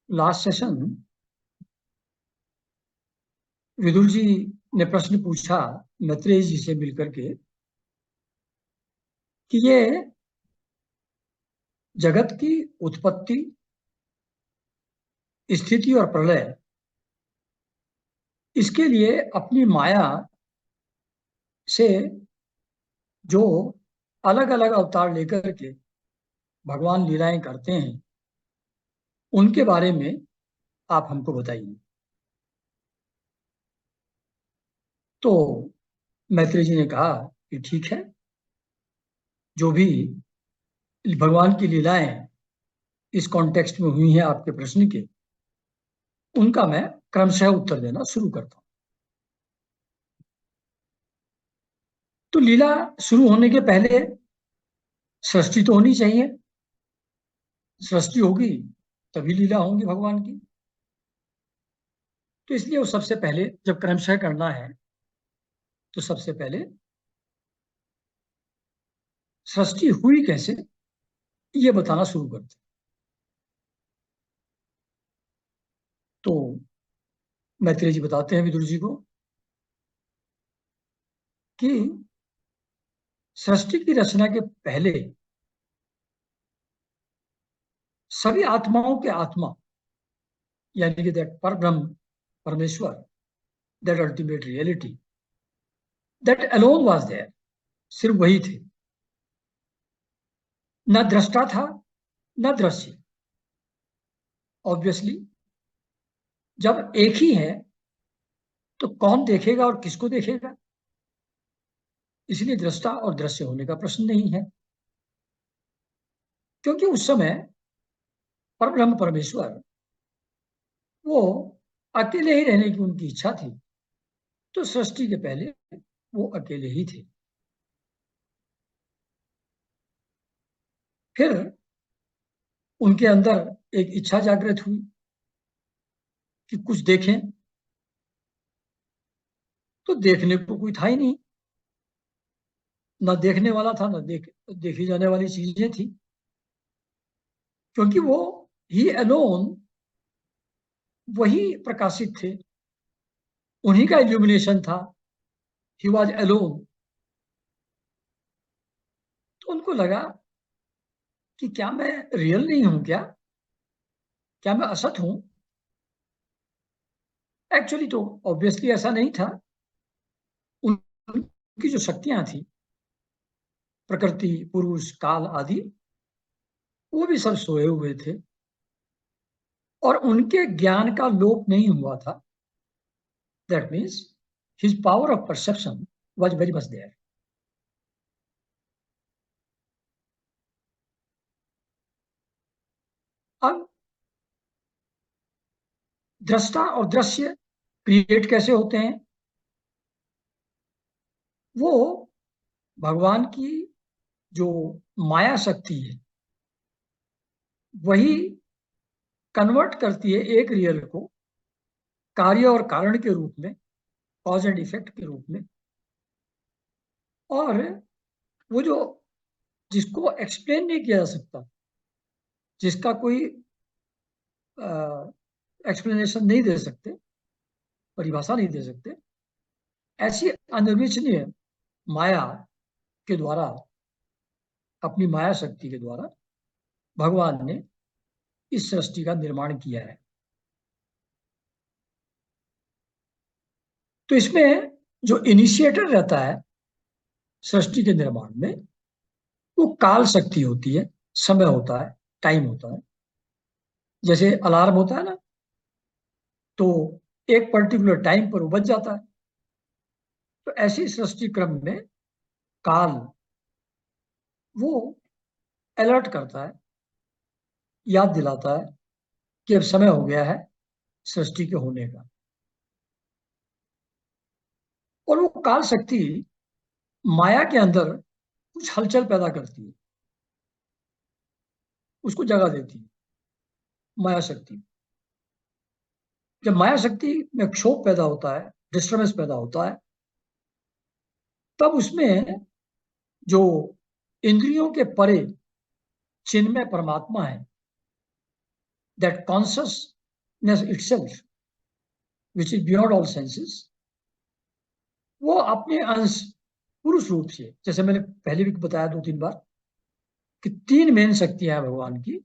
Last session Vidur ji ने प्रश्न पूछा मैत्रेय जी से मिलकर के कि ये जगत की उत्पत्ति, स्थिति और प्रलय, इसके लिए अपनी माया से जो अलग अलग अवतार लेकर के भगवान लीलाएं करते हैं, उनके बारे में आप हमको बताइए। तो मैत्रेय जी ने कहा कि ठीक है, जो भी भगवान की लीलाएं इस कॉन्टेक्स्ट में हुई हैं आपके प्रश्न के, उनका मैं क्रमशः उत्तर देना शुरू करता हूं। तो लीला शुरू होने के पहले सृष्टि तो होनी चाहिए। सृष्टि होगी तभी लीला होंगी भगवान की। तो इसलिए वो सबसे पहले जब क्रमशः करना है तो सबसे पहले सृष्टि हुई कैसे, ये बताना शुरू करते हैं। तो मैत्रेय जी बताते हैं विदुर जी को कि सृष्टि की रचना के पहले सभी आत्माओं के आत्मा, यानी कि दैट पर ब्रह्म, परमेश्वर, that ultimate reality, that alone was there, सिर्फ वही थे। न दृष्टा था न दृश्य। ऑब्वियसली जब एक ही है तो कौन देखेगा और किसको देखेगा, इसलिए दृष्टा और दृश्य होने का प्रश्न नहीं है। क्योंकि उस समय परब्रह्म परमेश्वर वो अकेले ही रहने की उनकी इच्छा थी, तो सृष्टि के पहले वो अकेले ही थे। फिर उनके अंदर एक इच्छा जागृत हुई कि कुछ देखें। तो देखने को कोई था ही नहीं, ना देखने वाला था, ना देखी जाने वाली चीजें थी, क्योंकि वो ही अलोन, वही प्रकाशित थे, उन्हीं का इल्यूमिनेशन था। He was alone. तो उनको लगा कि क्या मैं रियल नहीं हूं, क्या मैं असत हूं। एक्चुअली तो ऑब्वियसली ऐसा नहीं था। उनकी जो शक्तियां थी, प्रकृति, पुरुष, काल आदि, वो भी सब सोए हुए थे और उनके ज्ञान का लोप नहीं हुआ था। That means his power of perception was very much there. अब दृष्टा और दृश्य क्रिएट कैसे होते हैं, वो भगवान की जो माया शक्ति है, वही कन्वर्ट करती है एक रियल को कार्य और कारण के रूप में, कॉज एंड इफेक्ट के रूप में। और वो जो जिसको एक्सप्लेन नहीं किया जा सकता, जिसका कोई एक्सप्लेनेशन नहीं दे सकते, परिभाषा नहीं दे सकते, ऐसी अनिर्वचनीय माया के द्वारा, अपनी माया शक्ति के द्वारा भगवान ने इस सृष्टि का निर्माण किया है। तो इसमें जो इनिशिएटर रहता है सृष्टि के निर्माण में, वो काल शक्ति होती है, समय होता है, टाइम होता है। जैसे अलार्म होता है ना, तो एक पर्टिकुलर टाइम पर वो बज जाता है। तो ऐसी सृष्टि क्रम में काल वो अलर्ट करता है, याद दिलाता है कि अब समय हो गया है सृष्टि के होने का। और वो काल शक्ति माया के अंदर कुछ हलचल पैदा करती है, उसको जगह देती है माया शक्ति। जब माया शक्ति में क्षोभ पैदा होता है, डिस्टर्बेंस पैदा होता है, तब उसमें जो इंद्रियों के परे चिन्मय परमात्मा है, that consciousness itself which is beyond all senses, वो अपने अंश पुरुष रूप से, जैसे मैंने पहले भी बताया 2-3 बार कि 3 मेन शक्तियां हैं भगवान की,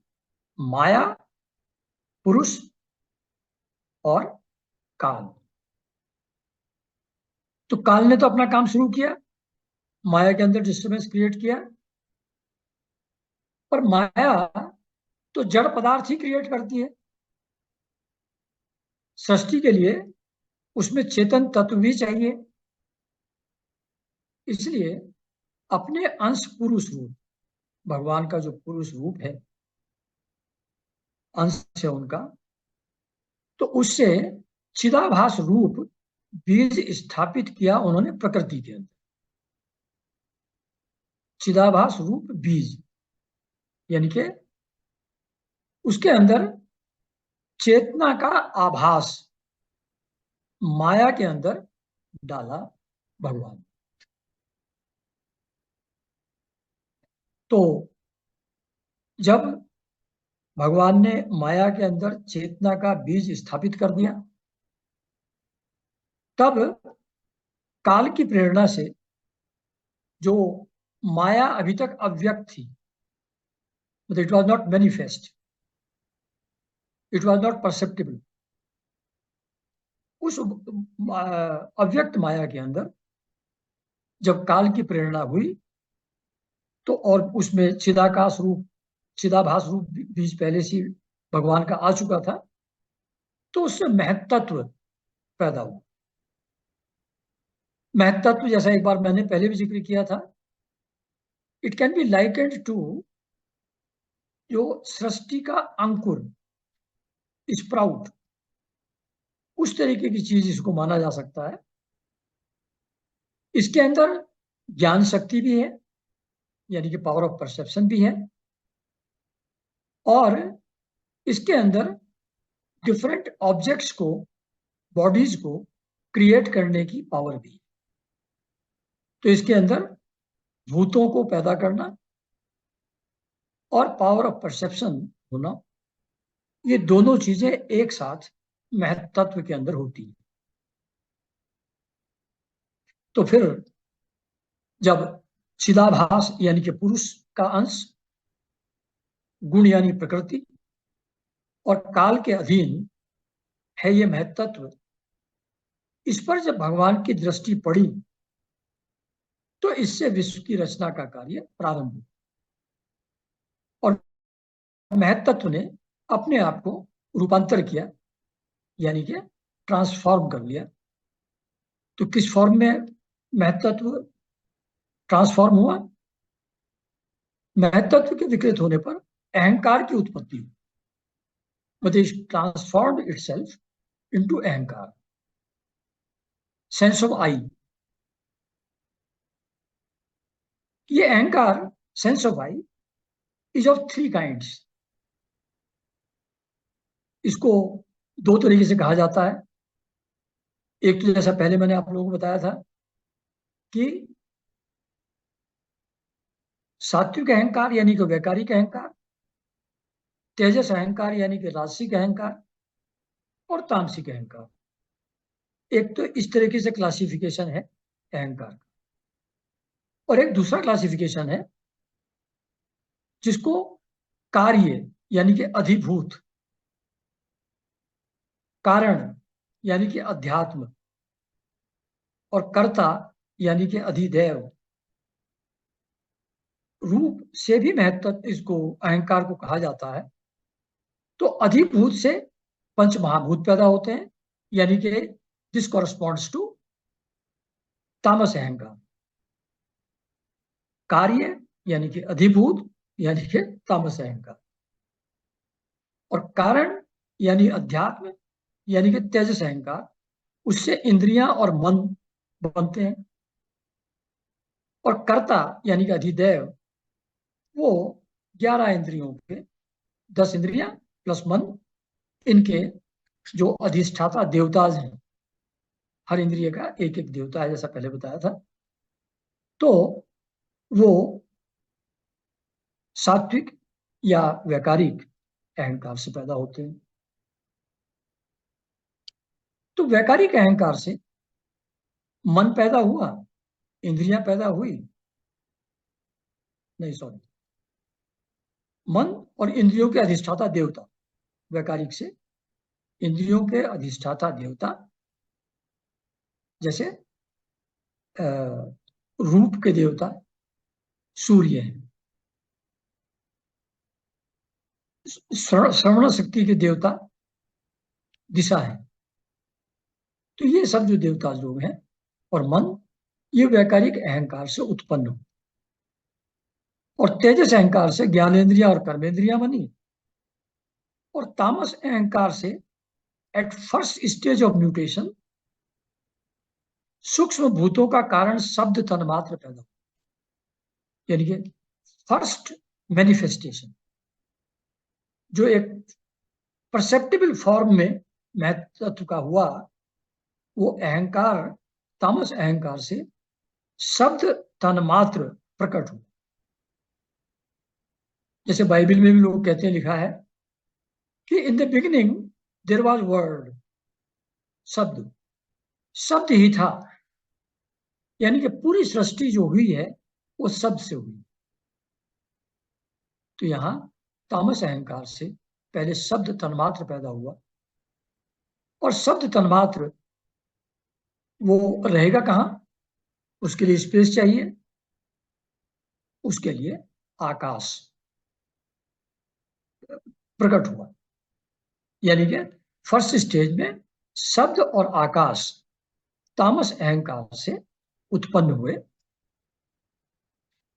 माया, पुरुष और काल। तो काल ने तो अपना काम शुरू किया, माया के अंदर डिस्टर्बेंस क्रिएट किया, पर माया तो जड़ पदार्थ ही क्रिएट करती है। सृष्टि के लिए उसमें चेतन तत्व भी चाहिए, इसलिए अपने अंश पुरुष रूप, भगवान का जो पुरुष रूप है, अंश है उनका, तो उससे चिदाभास रूप बीज स्थापित किया उन्होंने प्रकृति के अंदर। चिदाभास रूप बीज यानी कि उसके अंदर चेतना का आभास माया के अंदर डाला भगवान। तो जब भगवान ने माया के अंदर चेतना का बीज स्थापित कर दिया, तब काल की प्रेरणा से जो माया अभी तक अव्यक्त थी, मतलब it was not manifest, it was not perceptible, उस अव्यक्त माया के अंदर जब काल की प्रेरणा हुई, तो और उसमें चिदाकाश रूप, चिदाभास रूप बीज पहले से भगवान का आ चुका था, तो उससे महत्त्व पैदा हुआ। महत्त्व जैसा एक बार मैंने पहले भी जिक्र किया था, इट कैन बी लाइकेंड टू जो सृष्टि का अंकुर, स्प्राउट, उस तरीके की चीज इसको माना जा सकता है। इसके अंदर ज्ञान शक्ति भी है, यानी कि पावर ऑफ परसेप्शन भी है, और इसके अंदर डिफरेंट ऑब्जेक्ट्स को, बॉडीज को क्रिएट करने की पावर भी है। तो इसके अंदर भूतों को पैदा करना और पावर ऑफ परसेप्शन होना, ये दोनों चीजें एक साथ महत्त्व के अंदर होती है। तो फिर जब चिदाभास यानी कि पुरुष का अंश, गुण यानी प्रकृति, और काल के अधीन है ये महत्त्व, इस पर जब भगवान की दृष्टि पड़ी, तो इससे विश्व की रचना का कार्य प्रारंभ हुआ और महत्त्व ने अपने आप को रूपांतर किया, यानी कि ट्रांसफॉर्म कर लिया। तो किस फॉर्म में महत्त्व ट्रांसफॉर्म हुआ? महत्त्व के विकृत होने पर अहंकार की उत्पत्ति हुई, मतलब ट्रांसफॉर्म्ड इटसेल्फ इनटू अहंकार, सेंस ऑफ आई। ये अहंकार, sense of I, is of 3 kinds. इसको 2 तरीके से कहा जाता है। एक तो जैसा पहले मैंने आप लोगों को बताया था कि सात्विक अहंकार यानी कि वैकारिक अहंकार, तेजस अहंकार यानी कि राजसिक अहंकार, और तामसिक अहंकार। एक तो इस तरीके से क्लासिफिकेशन है अहंकार का, और एक दूसरा क्लासिफिकेशन है जिसको कार्य यानी कि अधिभूत, कारण यानी कि अध्यात्म, और कर्ता यानी कि अधिदैव रूप से भी महत्व इसको अहंकार को कहा जाता है। तो अधिभूत से पंच महाभूत पैदा होते हैं, यानी कि दिस कॉरस्पॉन्ड्स टू तामस अहंकार। कार्य यानी कि अधिभूत यानी कि तामस अहंकार, और कारण यानी अध्यात्म यानी कि तेजस अहंकार, उससे इंद्रियां और मन बनते हैं। और कर्ता यानी कि अधिदैव, वो 11 इंद्रियों के, 10 इंद्रियां प्लस मन, इनके जो अधिष्ठाता देवताज हैं, हर इंद्रिय का एक एक देवता है, जैसा पहले बताया था। तो वो सात्विक या वैकारिक अहंकार से पैदा होते हैं। तो वैकारिक अहंकार से मन पैदा हुआ, इंद्रियां पैदा हुई, नहीं सॉरी, मन और इंद्रियों के अधिष्ठाता देवता, वैकारिक से इंद्रियों के अधिष्ठाता देवता, जैसे रूप के देवता सूर्य हैं, श्रवण शक्ति के देवता दिशा है। तो ये सब जो देवता लोग हैं और मन, ये वैकारिक अहंकार से उत्पन्न हो, और तेजस अहंकार से ज्ञानेन्द्रिया और कर्मेंद्रिया बनी, और तामस अहंकार से at first stage of mutation सूक्ष्म भूतों का कारण शब्द तन्मात्र पैदा हो, यानी कि फर्स्ट मैनिफेस्टेशन जो एक परसेप्टिबल फॉर्म में महत्व का हुआ, वो अहंकार, तामस अहंकार से शब्द तन्मात्र प्रकट हुआ। जैसे बाइबल में भी लोग कहते हैं, लिखा है कि in the beginning there was word, शब्द, शब्द ही था, यानी कि पूरी सृष्टि जो हुई है वो शब्द से हुई। तो यहां तामस अहंकार से पहले शब्द तन्मात्र पैदा हुआ, और शब्द तन्मात्र वो रहेगा कहां, उसके लिए स्पेस चाहिए, उसके लिए आकाश प्रकट हुआ, यानी कि फर्स्ट स्टेज में शब्द और आकाश तामस अहंकार से उत्पन्न हुए।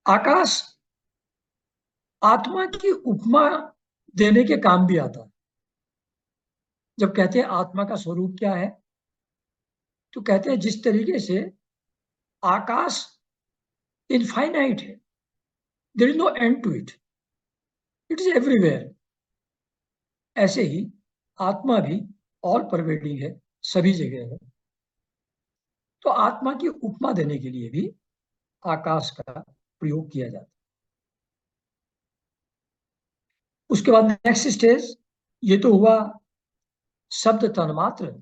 आकाश आत्मा की उपमा देने के काम भी आता है। जब कहते हैं आत्मा का स्वरूप क्या है, तो कहते हैं जिस तरीके से आकाश इनफाइनाइट है, there is no end to it, it is everywhere, ऐसे ही आत्मा भी ऑल परवेडिंग है, सभी जगह है। तो आत्मा की उपमा देने के लिए भी आकाश का प्रयोग किया जाता है। उसके बाद नेक्स्ट स्टेज, ये तो हुआ शब्द तन्मात्र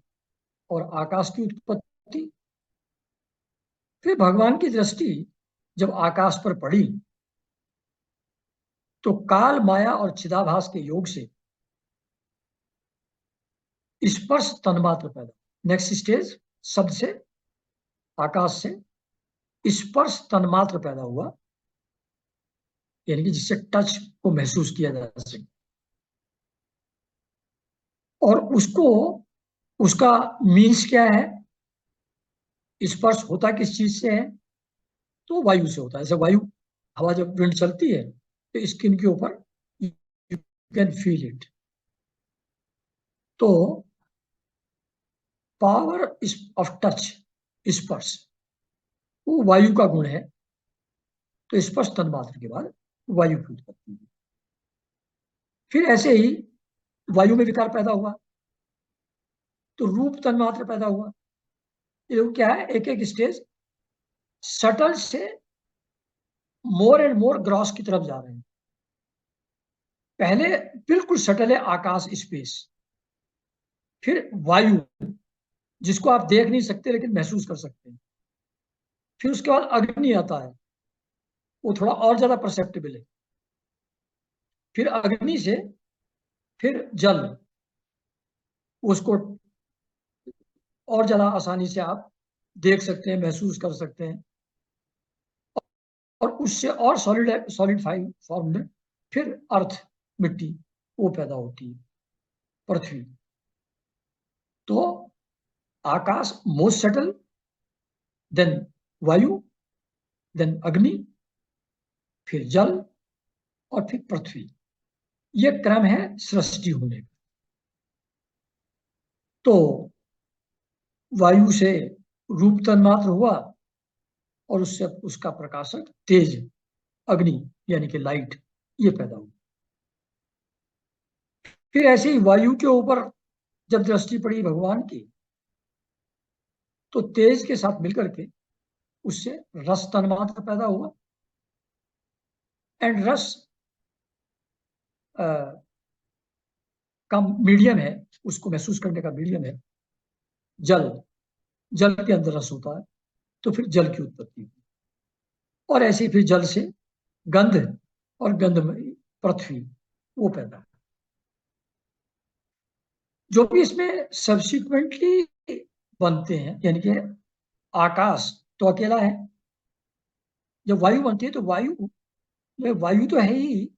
और आकाश की उत्पत्ति। फिर भगवान की दृष्टि जब आकाश पर पड़ी, तो काल, माया और चिदाभास के योग से स्पर्श तन्मात्र पैदा। नेक्स्ट स्टेज, शब्द से, आकाश से स्पर्श तन्मात्र पैदा हुआ, यानी कि जिससे टच को महसूस किया जा सके, और उसको, उसका मीन्स क्या है, स्पर्श होता किस चीज से है, तो वायु से होता है। जैसे वायु, हवा जब विंड चलती है तो स्किन के ऊपर यू कैन फील इट। तो पावर ऑफ टच, स्पर्श, वो वायु का गुण है। तो स्पर्श तन्मात्र के बाद वायु की उत्पत्ति हुई। फिर ऐसे ही वायु में विकार पैदा हुआ, तो रूप तन्मात्र पैदा हुआ। ये क्या है, एक एक स्टेज सटल से मोर एंड मोर ग्रॉस की तरफ जा रहे हैं। पहले बिल्कुल सटल है आकाश, स्पेस, फिर वायु जिसको आप देख नहीं सकते लेकिन महसूस कर सकते हैं, फिर उसके बाद अग्नि आता है, वो थोड़ा और ज्यादा परसेप्टेबल है, फिर अग्नि से फिर जल, उसको और ज्यादा आसानी से आप देख सकते हैं, महसूस कर सकते हैं, और उससे और सॉलिड सॉलिडिफाइड फॉर्म में फिर अर्थ, मिट्टी, वो पैदा होती है, पृथ्वी। तो आकाश मोस्ट सटल, देन वायु, देन अग्नि, फिर जल, और फिर पृथ्वी। ये क्रम है सृष्टि होने का। तो वायु से रूप तन्मात्र हुआ, और उससे उसका प्रकाशक तेज, अग्नि, यानी कि लाइट, ये पैदा हुआ। फिर ऐसे ही वायु के ऊपर जब दृष्टि पड़ी भगवान की, तो तेज के साथ मिलकर के उससे रस तन्मात्र पैदा हुआ, एंड रस का मीडियम है, उसको महसूस करने का मीडियम है जल, जल के अंदर रस होता है, तो फिर जल की उत्पत्ति हुई। और ऐसे ही फिर जल से गंध, और गंध में पृथ्वी वो पैदा है। जो भी इसमें सब्सिक्वेंटली बनते हैं, यानी कि आकाश तो अकेला है, जब वायु बनती है तो वायु में वायु तो है ही,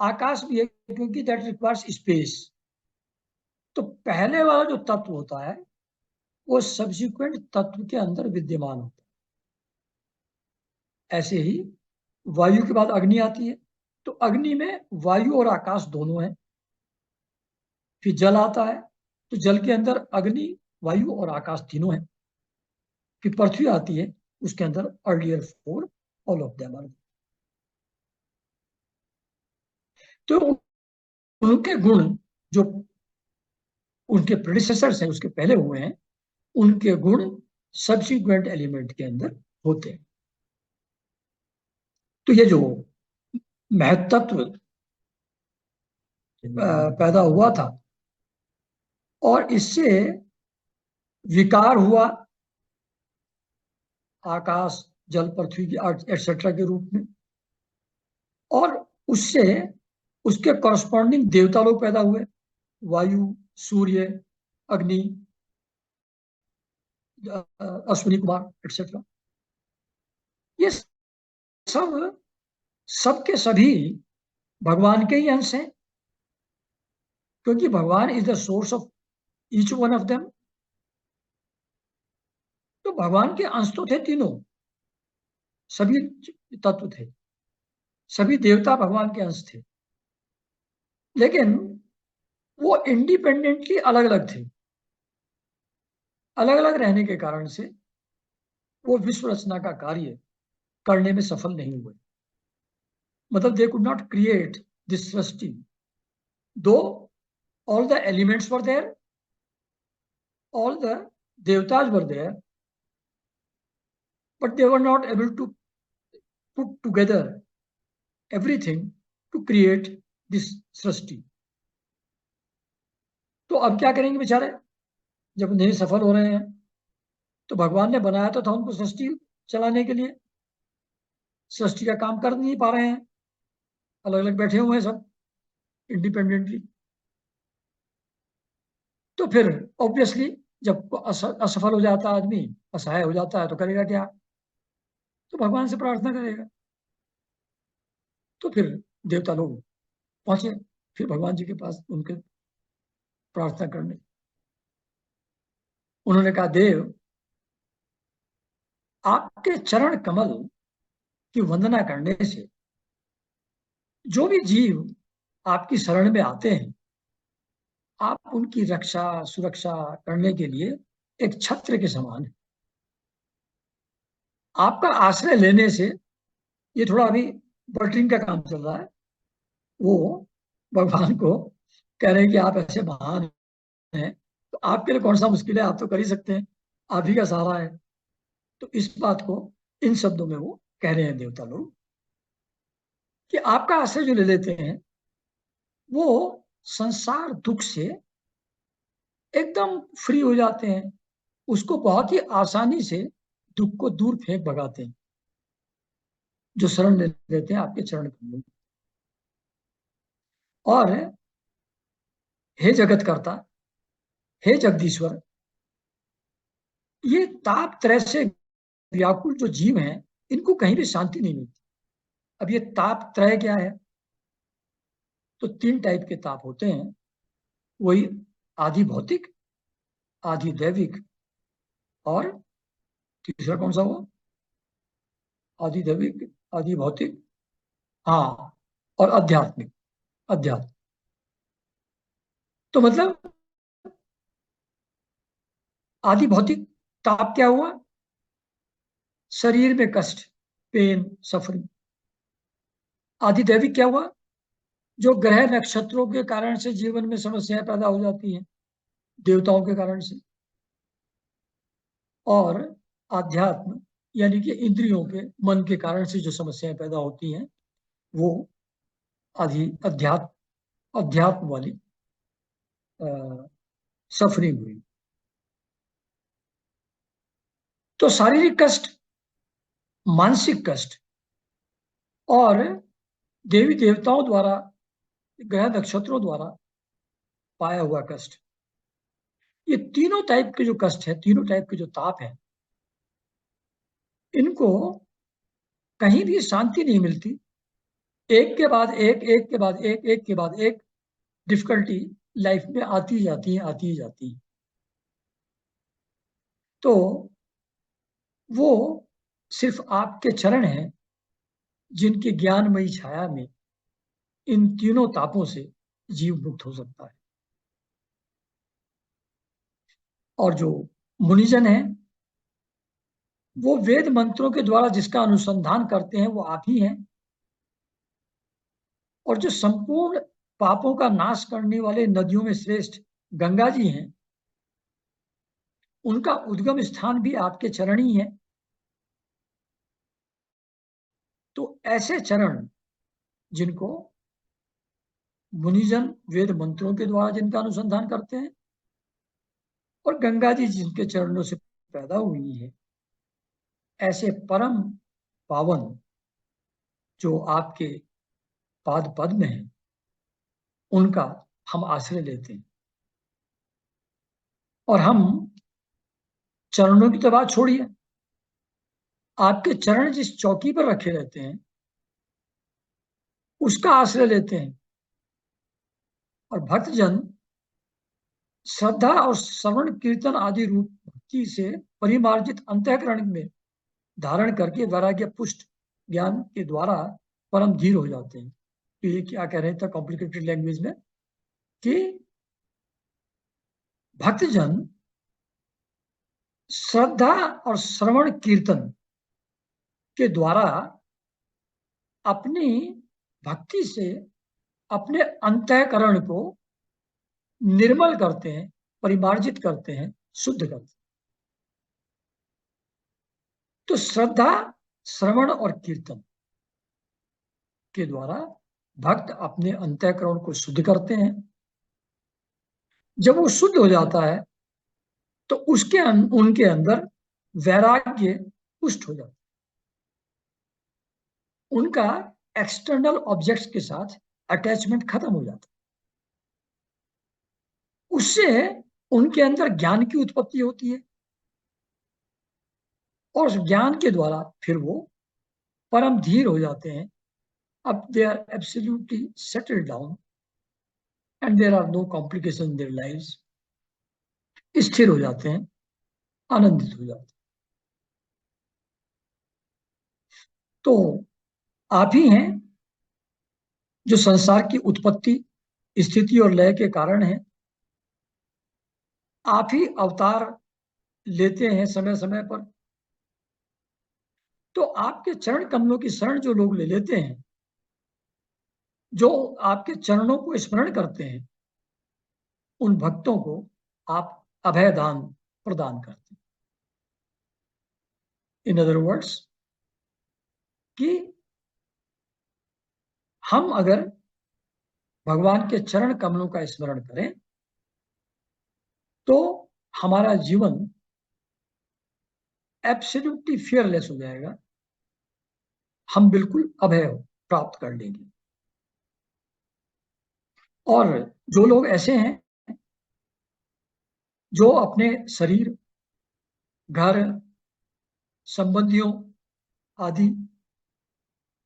आकाश भी है, क्योंकि दैट रिक्वायर्स स्पेस। तो पहले वाला जो तत्व होता है वो सब्सिक्वेंट तत्व के अंदर विद्यमान होता है। ऐसे ही वायु के बाद अग्नि आती है, तो अग्नि में वायु और आकाश दोनों है। फिर जल आता है, तो जल के अंदर अग्नि, वायु और आकाश तीनों है। फिर पृथ्वी आती है, उसके अंदर earlier four, all of them are. तो उनके गुण जो उनके प्रेडिसेसर्स हैं, उसके पहले हुए हैं, उनके गुण सब्सिक्वेंट एलिमेंट के अंदर होते हैं। तो ये जो महत्त्व पैदा हुआ था और इससे विकार हुआ आकाश, जल, पृथ्वी की एटसेट्रा के रूप में, और उससे उसके कॉरस्पॉन्डिंग देवता लोग पैदा हुए, वायु, सूर्य, अग्नि, अश्विनी कुमार एटसेट्रा। ये सब सबके सभी भगवान के ही अंश हैं, क्योंकि भगवान is the source of each one of them. तो भगवान के अंश तो थे तीनों, सभी तत्व थे, सभी देवता भगवान के अंश थे, लेकिन वो इंडिपेंडेंटली अलग अलग थे। अलग अलग रहने के कारण से वो विश्व रचना का कार्य करने में सफल नहीं हुए। मतलब they could not create this सृष्टि, though all the elements were there, all the devatas were there, but they were not able to put together everything to create this सृष्टि। तो अब क्या करेंगे बेचारे, जब नहीं सफल हो रहे हैं, तो भगवान ने बनाया तो था उनको सृष्टि चलाने के लिए, सृष्टि का काम कर नहीं पा रहे हैं, अलग अलग बैठे हुए हैं सब इंडिपेंडेंटली। तो फिर ऑब्वियसली जब असफल हो जाता है आदमी, असहाय हो जाता है, तो करेगा क्या, तो भगवान से प्रार्थना करेगा। तो फिर देवता लोग पहुंचे फिर भगवान जी के पास उनके प्रार्थना करने। उन्होंने कहा, देव, आपके चरण कमल की वंदना करने से जो भी जीव आपकी शरण में आते हैं, आप उनकी रक्षा सुरक्षा करने के लिए एक छत्र के समान है। आपका आश्रय लेने से, ये थोड़ा अभी बटरिंग का काम चल रहा है, वो भगवान को कह रहे हैं कि आप ऐसे महान हैं, तो आपके लिए कौन सा मुश्किल है, आप तो कर ही सकते हैं, आप ही का सहारा है। तो इस बात को इन शब्दों में वो कह रहे हैं देवता लोग, कि आपका आश्रय जो ले लेते हैं वो संसार दुख से एकदम फ्री हो जाते हैं, उसको बहुत ही आसानी से दुख को दूर फेंक भगाते हैं, जो शरण ले लेते हैं आपके चरण कमल। और हे जगत करता, हे जगदीश्वर, ये ताप त्रय से व्याकुल जो जीव हैं, इनको कहीं भी शांति नहीं मिलती। अब ये ताप त्रय क्या है, तो तीन टाइप के ताप होते हैं, वही आदि भौतिक, आदि दैविक, और तीसरा कौन सा हुआ, आदि दैविक, आदि भौतिक, हाँ, और आध्यात्मिक, अध्यात्म। तो मतलब आदि भौतिक ताप क्या हुआ, शरीर में कष्ट, पेन, सफरिंग। आदि दैविक क्या हुआ, जो ग्रह नक्षत्रों के कारण से जीवन में समस्याएं पैदा हो जाती हैं, देवताओं के कारण से। और आध्यात्म यानी कि इंद्रियों के, मन के कारण से जो समस्याएं पैदा होती हैं, वो आदि अध्यात्म अध्यात्म वाली सफरिंग हुई। तो शारीरिक कष्ट, मानसिक कष्ट और देवी देवताओं द्वारा, ग्रह नक्षत्रों द्वारा पाया हुआ कष्ट, ये तीनों टाइप के जो कष्ट है, तीनों टाइप के जो ताप है, इनको कहीं भी शांति नहीं मिलती। एक के बाद एक, एक के बाद एक, एक के बाद एक डिफिकल्टी लाइफ में आती जाती है, आती ही जाती है। तो वो सिर्फ आपके चरण हैं जिनकी ज्ञानमयी छाया में इन तीनों तापों से जीव मुक्त हो सकता है। और जो मुनिजन है, वो वेद मंत्रों के द्वारा जिसका अनुसंधान करते हैं वो आप ही हैं। और जो संपूर्ण पापों का नाश करने वाले नदियों में श्रेष्ठ गंगा जी हैं, उनका उद्गम स्थान भी आपके चरण ही है। तो ऐसे चरण जिनको मुनिजन वेद मंत्रों के द्वारा जिनका अनुसंधान करते हैं, और गंगा जी जिनके चरणों से पैदा हुई है, ऐसे परम पावन जो आपके पाद पद्म हैं, उनका हम आश्रय लेते हैं। और हम चरणों की तो बात छोड़िए, आपके चरण जिस चौकी पर रखे रहते हैं उसका आश्रय लेते हैं। और भक्तजन श्रद्धा और श्रवण कीर्तन आदि रूप भक्ति से परिमार्जित अंतःकरण में धारण करके वैराग्य पुष्ट ज्ञान के द्वारा परम धीर हो जाते हैं। तो ये क्या कह रहे थे कॉम्प्लिकेटेड लैंग्वेज में, कि भक्तजन श्रद्धा और श्रवण कीर्तन के द्वारा अपनी भक्ति से अपने अंतःकरण को निर्मल करते हैं, परिमार्जित करते हैं, शुद्ध करते हैं। तो श्रद्धा, श्रवण और कीर्तन के द्वारा भक्त अपने अंतःकरण को शुद्ध करते हैं। जब वो शुद्ध हो जाता है तो उनके अंदर वैराग्य पुष्ट हो जाता है। उनका एक्सटर्नल ऑब्जेक्ट्स के साथ अटैचमेंट खत्म हो जाता है। उससे उनके अंदर ज्ञान की उत्पत्ति होती है, और उस ज्ञान के द्वारा फिर वो परम धीर हो जाते हैं। अब they are absolutely settled down and there are no complication in their lives. स्थिर हो जाते हैं, आनंदित हो जाते हैं। तो आप ही हैं जो संसार की उत्पत्ति, स्थिति और लय के कारण हैं। आप ही अवतार लेते हैं समय समय पर। तो आपके चरण कमलों की शरण जो लोग ले लेते हैं, जो आपके चरणों को स्मरण करते हैं, उन भक्तों को आप अभय दान प्रदान करते हैं। इन अदर वर्ड्स, कि हम अगर भगवान के चरण कमलों का स्मरण करें तो हमारा जीवन एब्सोल्युटली फियरलेस हो जाएगा। हम बिल्कुल अभय प्राप्त कर लेंगे। और जो लोग ऐसे हैं जो अपने शरीर, घर, संबंधियों आदि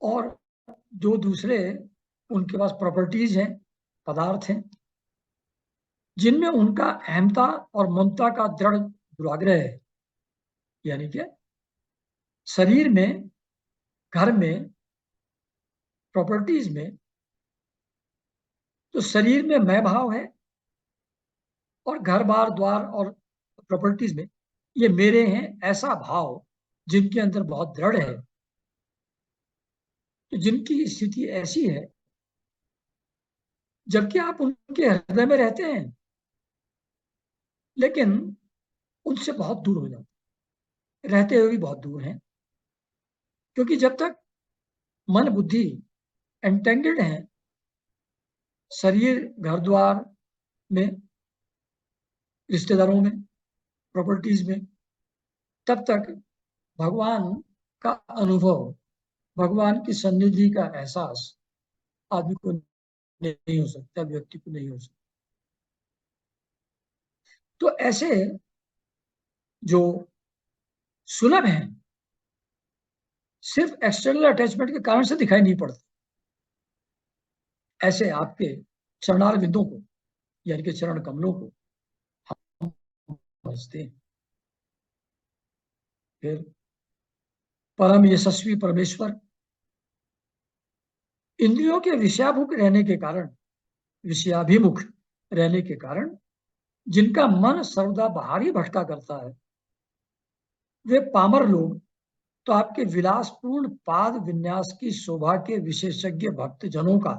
और जो दूसरे उनके पास प्रॉपर्टीज हैं, पदार्थ हैं, जिनमें उनका अहमता और ममता का दृढ़ दुराग्रह है, यानी कि शरीर में, घर में, प्रॉपर्टीज में, तो शरीर में मैं भाव है, और घर बार द्वार और प्रॉपर्टीज में ये मेरे हैं ऐसा भाव जिनके अंदर बहुत दृढ़ है, तो जिनकी स्थिति ऐसी है, जबकि आप उनके हृदय में रहते हैं लेकिन उनसे बहुत दूर हो जाते, रहते हुए भी बहुत दूर हैं। क्योंकि जब तक मन बुद्धि एंटेंगल्ड है शरीर, घर द्वार में, रिश्तेदारों में, प्रॉपर्टीज में, तब तक भगवान का अनुभव, भगवान की सन्निधि का एहसास आदमी को नहीं हो सकता, व्यक्ति को नहीं हो सकता। तो ऐसे जो सुलभ हैं, सिर्फ एक्सटर्नल अटैचमेंट के कारण से दिखाई नहीं पड़ते, ऐसे आपके चरणार बिंदों को, यानी कि चरण कमलों को हम समझते हैं। फिर परम यशस्वी परमेश्वर इंद्रियों के विषयाभुक रहने के कारण, विषयाभिमुख रहने के कारण, जिनका मन सर्वदा बाहर ही भटका करता है, वे पामर लोग तो आपके विलासपूर्ण पाद विन्यास की शोभा के विशेषज्ञ भक्त जनों का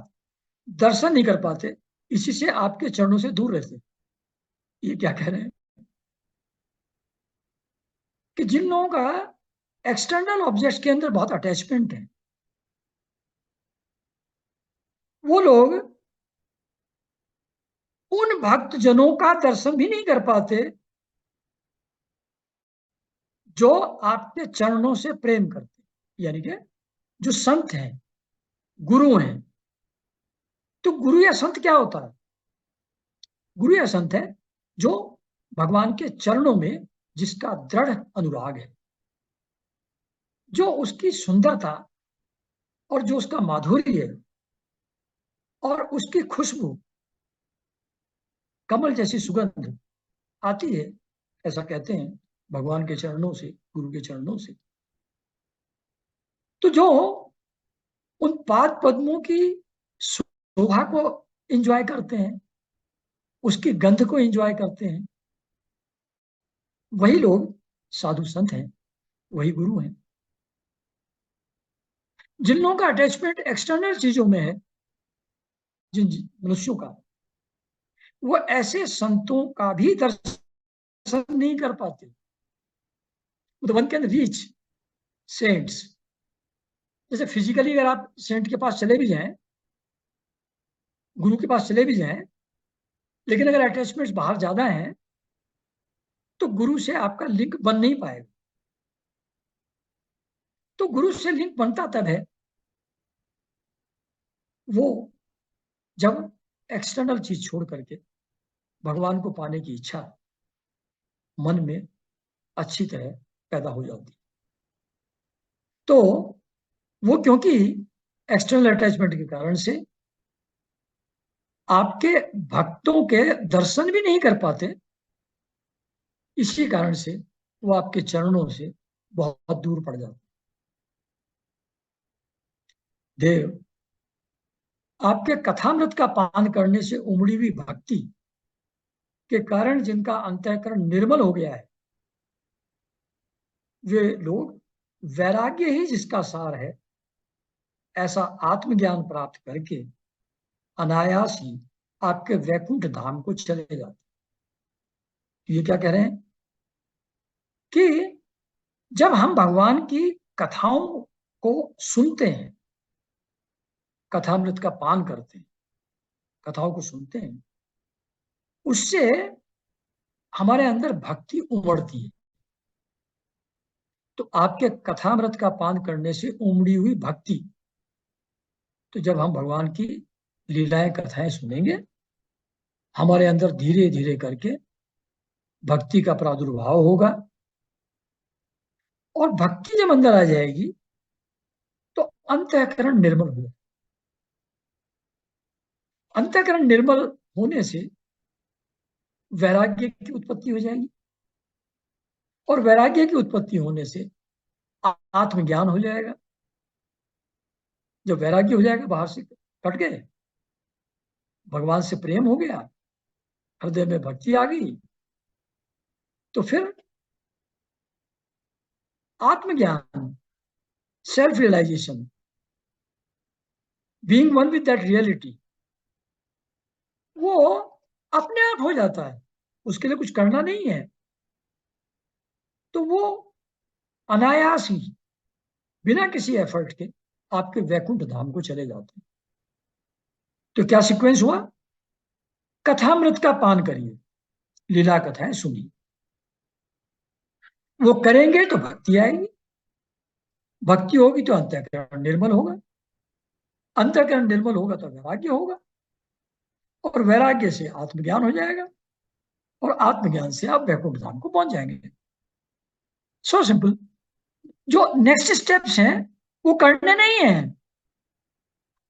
दर्शन नहीं कर पाते, इसी से आपके चरणों से दूर रहते। ये क्या कह रहे हैं कि जिन लोगों का एक्सटर्नल ऑब्जेक्ट्स के अंदर बहुत अटैचमेंट है, वो लोग उन भक्त जनों का दर्शन भी नहीं कर पाते जो आपके चरणों से प्रेम करते, यानी कि जो संत हैं, गुरु हैं। तो गुरु या संत क्या होता है? गुरु या संत है जो भगवान के चरणों में जिसका दृढ़ अनुराग है, जो उसकी सुंदरता और जो उसका माधुर्य है और उसकी खुशबू, कमल जैसी सुगंध आती है, ऐसा कहते हैं, भगवान के चरणों से, गुरु के चरणों से। तो जो उन पाद पद्मों की शोभा को एंजॉय करते हैं, उसकी गंध को एंजॉय करते हैं, वही लोग साधु संत हैं, वही गुरु हैं। जिन लोगों का अटैचमेंट एक्सटर्नल चीजों में है, जिन मनुष्यों का, वो ऐसे संतों का भी दर्शन नहीं कर पाते। मतलब वन कैन रीच सेंट्स, जैसे फिजिकली अगर आप सेंट के पास चले भी जाएं, गुरु के पास चले भी जाएं, लेकिन अगर अटैचमेंट्स बाहर ज्यादा हैं तो गुरु से आपका लिंक बन नहीं पाएगा। तो गुरु से लिंक बनता तब है वो जब एक्सटर्नल चीज छोड़ करके भगवान को पाने की इच्छा मन में अच्छी तरह पैदा हो जाती। तो वो क्योंकि एक्सटर्नल अटैचमेंट के कारण से आपके भक्तों के दर्शन भी नहीं कर पाते, इसी कारण से वो आपके चरणों से बहुत दूर पड़ जाते। देव आपके कथामृत का पान करने से उमड़ी हुई भक्ति के कारण जिनका अंतःकरण निर्मल हो गया है, वे लोग वैराग्य ही जिसका सार है, ऐसा आत्मज्ञान प्राप्त करके अनायास ही आपके वैकुंठ धाम को चले जाते। ये क्या कह रहे हैं कि जब हम भगवान की कथाओं को सुनते हैं, कथामृत का पान करते हैं, कथाओं को सुनते हैं, उससे हमारे अंदर भक्ति उमड़ती है। तो आपके कथामृत का पान करने से उमड़ी हुई भक्ति, तो जब हम भगवान की लीलाएं, कथाएं सुनेंगे, हमारे अंदर धीरे धीरे करके भक्ति का प्रादुर्भाव होगा, और भक्ति जब अंदर आ जाएगी तो अंतःकरण निर्मल हो जाएगा। अंतःकरण निर्मल होने से वैराग्य की उत्पत्ति हो जाएगी, और वैराग्य की उत्पत्ति होने से आत्मज्ञान हो जाएगा। जब वैराग्य हो जाएगा, बाहर से कट गए, भगवान से प्रेम हो गया, हृदय में भक्ति आ गई, तो फिर आत्मज्ञान, self realization, being one with that reality, वो अपने आप हो जाता है, उसके लिए कुछ करना नहीं है। तो वो अनायास ही, बिना किसी एफर्ट के, आपके वैकुंठ धाम को चले जाते हैं। तो क्या सीक्वेंस हुआ? कथामृत का पान करिए, लीला कथाएं सुनिए। वो करेंगे तो भक्ति आएगी, भक्ति होगी तो अंतःकरण निर्मल होगा, अंतःकरण निर्मल होगा तो वैराग्य होगा, और वैराग्य से आत्मज्ञान हो जाएगा, और आत्मज्ञान से आप वैकुंठ धाम को पहुंच जाएंगे। So simple. जो नेक्स्ट स्टेप्स हैं वो करने नहीं है,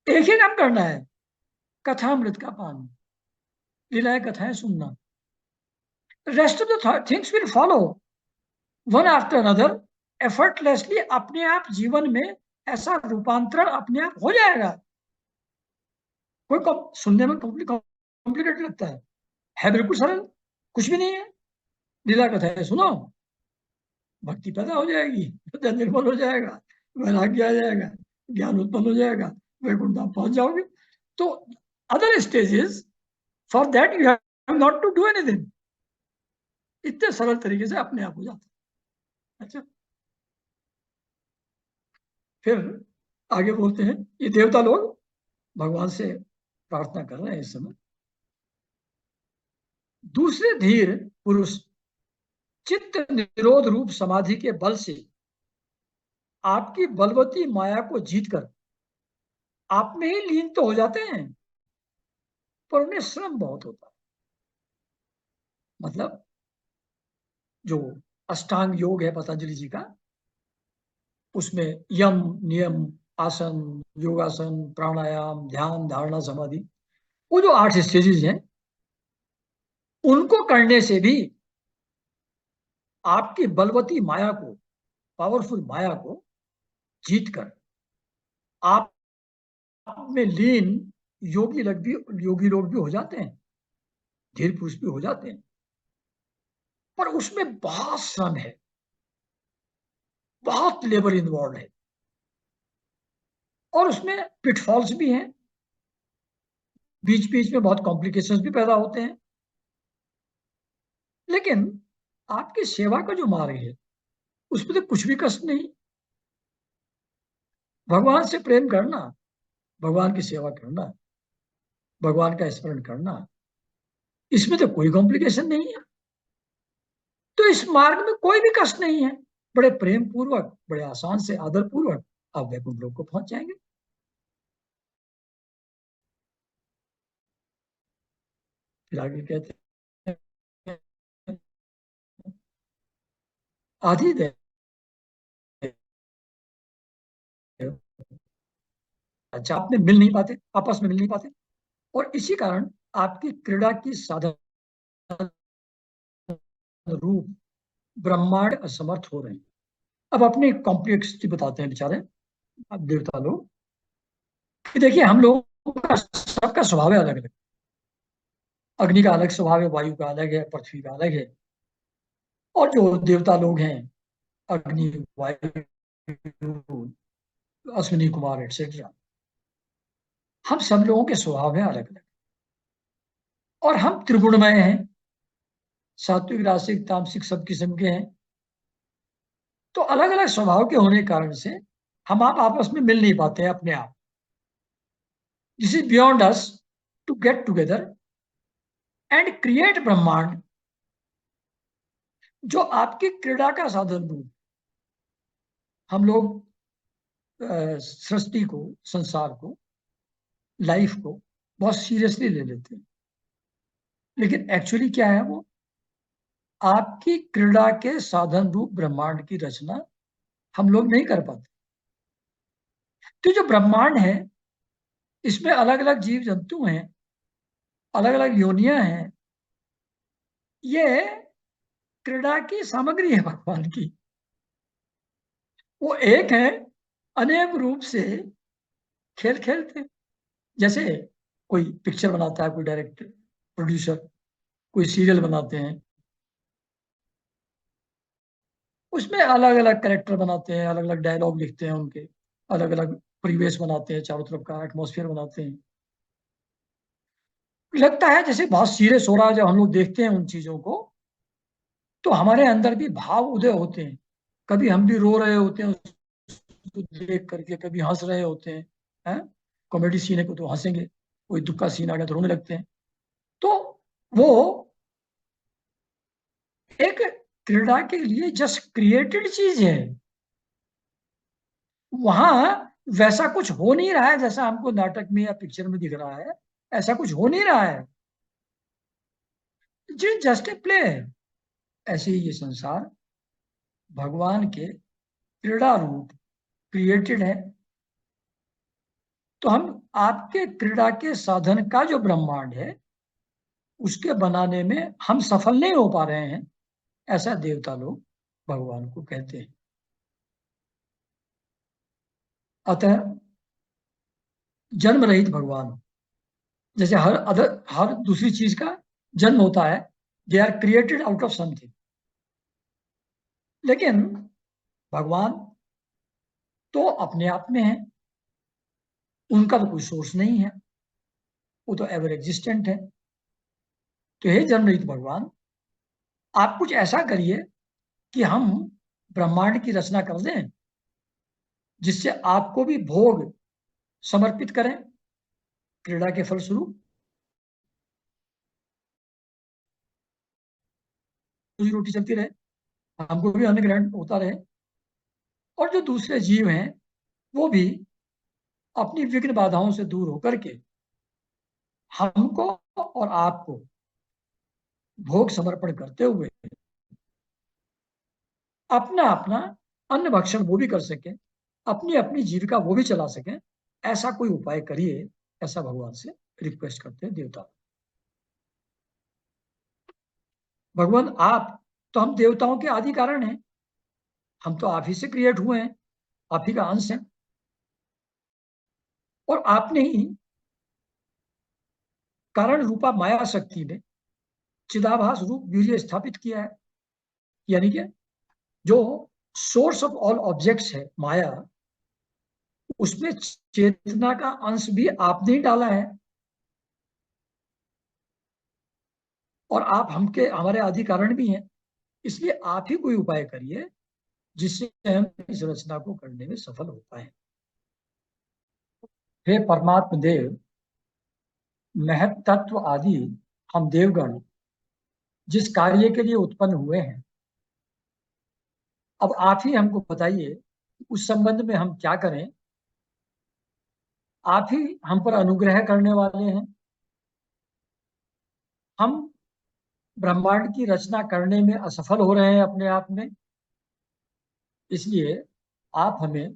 एक ही काम करना है, कथामृत का पान, लीलाएं कथाएं सुनना। Rest of the things will follow one after another, effortlessly, अपने आप जीवन में ऐसा रूपांतरण अपने आप हो जाएगा। कोई सुनने में कॉम्प्लिकेटेड लगता है बिल्कुल सरल, कुछ भी नहीं है। लीला कथा है, सुनो, भक्ति पैदा हो जाएगी, हृदय निर्मल हो जाएगा, वैराग्य आ जाएगा, ज्ञान उत्पन्न हो जाएगा, वैकुंठ धाम पहुंच जाओगे। तो other stages, for that you have not to do anything, इतने सरल तरीके से अपने आप हो जाता है। अच्छा, फिर आगे बोलते हैं, ये देवता लोग भगवान से प्रार्थना कर रहे हैं इस समय। दूसरे धीर पुरुष चित्त निरोध रूप समाधि के बल से आपकी बलवती माया को जीतकर आप में ही लीन तो हो जाते हैं, पर उन्हें श्रम बहुत होता है। मतलब जो अष्टांग योग है पतंजलि जी का, उसमें यम नियम, आसन, योगासन, प्राणायाम, ध्यान, धारणा, समाधि, वो जो 8 स्टेजेस हैं, उनको करने से भी आपकी बलवती माया को, पावरफुल माया को जीतकर आप में लीन योगी लोग भी हो जाते हैं, धीर पुरुष भी हो जाते हैं। पर उसमें बहुत श्रम है, बहुत लेबर इन्वॉल्व है, और उसमें पिटफॉल्स भी हैं, बीच बीच में बहुत कॉम्प्लिकेशंस भी पैदा होते हैं। लेकिन आपकी सेवा का जो मार्ग है उसमें तो कुछ भी कष्ट नहीं। भगवान से प्रेम करना, भगवान की सेवा करना, भगवान का स्मरण करना, इसमें तो कोई कॉम्प्लिकेशन नहीं है। तो इस मार्ग में कोई भी कष्ट नहीं है, बड़े प्रेम पूर्वक, बड़े आसान से, आदर पूर्वक आप वैकुंठ लोक को पहुंच जाएंगे। फिर आगे कहते हैं, आधी देव, अच्छा, आप में मिल नहीं पाते, आपस में मिल नहीं पाते, और इसी कारण आपकी क्रीड़ा की साधन रूप ब्रह्मांड असमर्थ हो रहे हैं। अब अपनी कॉम्प्लेक्सिटी बताते हैं बेचारे अब देवता लोग, कि देखिए हम लोगों का सबका स्वभाव है अलग अलग। अग्नि का अलग स्वभाव है, वायु का अलग है, पृथ्वी का अलग है, और जो देवता लोग हैं, अग्नि, वायु, अश्विनी कुमार एटसेट्रा, हम सब लोगों के स्वभाव है अलग अलग, और हम त्रिगुणमय हैं, सात्विक, रासिक, तामसिक, सब किस्म के हैं। तो अलग अलग स्वभाव के होने के कारण से हम आप आपस में मिल नहीं पाते हैं अपने आप। This is beyond us to get together and create ब्रह्मांड, जो आपकी क्रीड़ा का साधन रूप। हम लोग सृष्टि को, संसार को, लाइफ को बहुत सीरियसली ले लेते हैं, लेकिन एक्चुअली क्या है वो, आपकी क्रीड़ा के साधन रूप ब्रह्मांड की रचना हम लोग नहीं कर पाते। तो जो ब्रह्मांड है, इसमें अलग अलग जीव जंतु हैं, अलग अलग योनियां हैं, ये क्रीड़ा की सामग्री है भगवान की। वो एक है, अनेक रूप से खेल खेलते। जैसे कोई पिक्चर बनाता है, कोई डायरेक्टर, प्रोड्यूसर, कोई सीरियल बनाते हैं, उसमें अलग अलग कैरेक्टर बनाते हैं, अलग अलग डायलॉग लिखते हैं उनके, अलग अलग परिवेश बनाते हैं, चारों तरफ का एटमॉस्फेयर बनाते हैं। लगता है जैसे बहुत सीरियस हो रहा है। जब हम लोग देखते हैं उन चीजों को, तो हमारे अंदर भी भाव उदय होते हैं। कभी हम भी रो रहे होते हैं उसको देख करके, कभी हंस रहे होते हैं, हैं? कॉमेडी सीन है को तो हंसेंगे, कोई दुख का सीन आ गया तो रोने लगते हैं। तो वो एक क्रीड़ा के लिए जस्ट क्रिएटेड चीज है। वहां वैसा कुछ हो नहीं रहा है जैसा हमको नाटक में या पिक्चर में दिख रहा है। ऐसा कुछ हो नहीं रहा है, जी जस्ट ए प्ले है। ऐसे ही ये संसार भगवान के क्रीड़ा रूप क्रिएटेड है। तो हम आपके क्रीड़ा के साधन का जो ब्रह्मांड है उसके बनाने में हम सफल नहीं हो पा रहे हैं, ऐसा देवता लोग भगवान को कहते हैं। अतः जन्म रहित भगवान, जैसे हर दूसरी चीज का जन्म होता है, they are created out of something, लेकिन भगवान तो अपने आप में है, उनका तो कोई सोर्स नहीं है, वो तो एवर एग्जिस्टेंट है। तो हे जन्म रहित भगवान, आप कुछ ऐसा करिए कि हम ब्रह्मांड की रचना कर दें जिससे आपको भी भोग समर्पित करें क्रीड़ा के फलस्वरूप, रोजी रोटी चलती रहे, हमको भी अन्न ग्रहण होता रहे, और जो दूसरे जीव हैं वो भी अपनी विघ्न बाधाओं से दूर होकर के हमको और आपको भोग समर्पण करते हुए अपना अपना अन्न भक्षण वो भी कर सके, अपनी अपनी जीविका वो भी चला सके, ऐसा कोई उपाय करिए, ऐसा भगवान से रिक्वेस्ट करते हैं देवता। भगवान आप तो हम देवताओं के आदि कारण हैं, हम तो आप ही से क्रिएट हुए हैं, आप ही का अंश है, और आपने ही कारण रूपा माया शक्ति में चिदाभास रूप वीर्य स्थापित किया है। यानी कि जो सोर्स ऑफ ऑल ऑब्जेक्ट्स है माया, उसमें चेतना का अंश भी आपने ही डाला है, और आप हमके हमारे आदि कारण भी हैं। इसलिए आप ही कोई उपाय करिए जिससे हम इस रचना को करने में सफल हो पाए। हे परमात्म देव, महत तत्व आदि हम देवगण जिस कार्य के लिए उत्पन्न हुए हैं, अब आप ही हमको बताइए उस संबंध में हम क्या करें। आप ही हम पर अनुग्रह करने वाले हैं। हम ब्रह्मांड की रचना करने में असफल हो रहे हैं अपने आप में, इसलिए आप हमें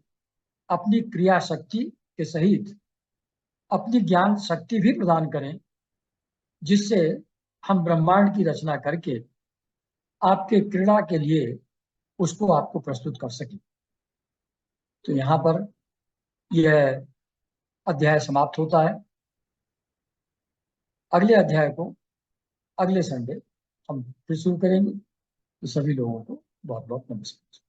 अपनी क्रिया शक्ति के सहित अपनी ज्ञान शक्ति भी प्रदान करें, जिससे हम ब्रह्मांड की रचना करके आपके क्रीड़ा के लिए उसको आपको प्रस्तुत कर सकें। तो यहाँ पर यह अध्याय समाप्त होता है। अगले अध्याय को अगले संडे हम फिर शुरू करेंगे। तो सभी लोगों को बहुत बहुत नमस्कार।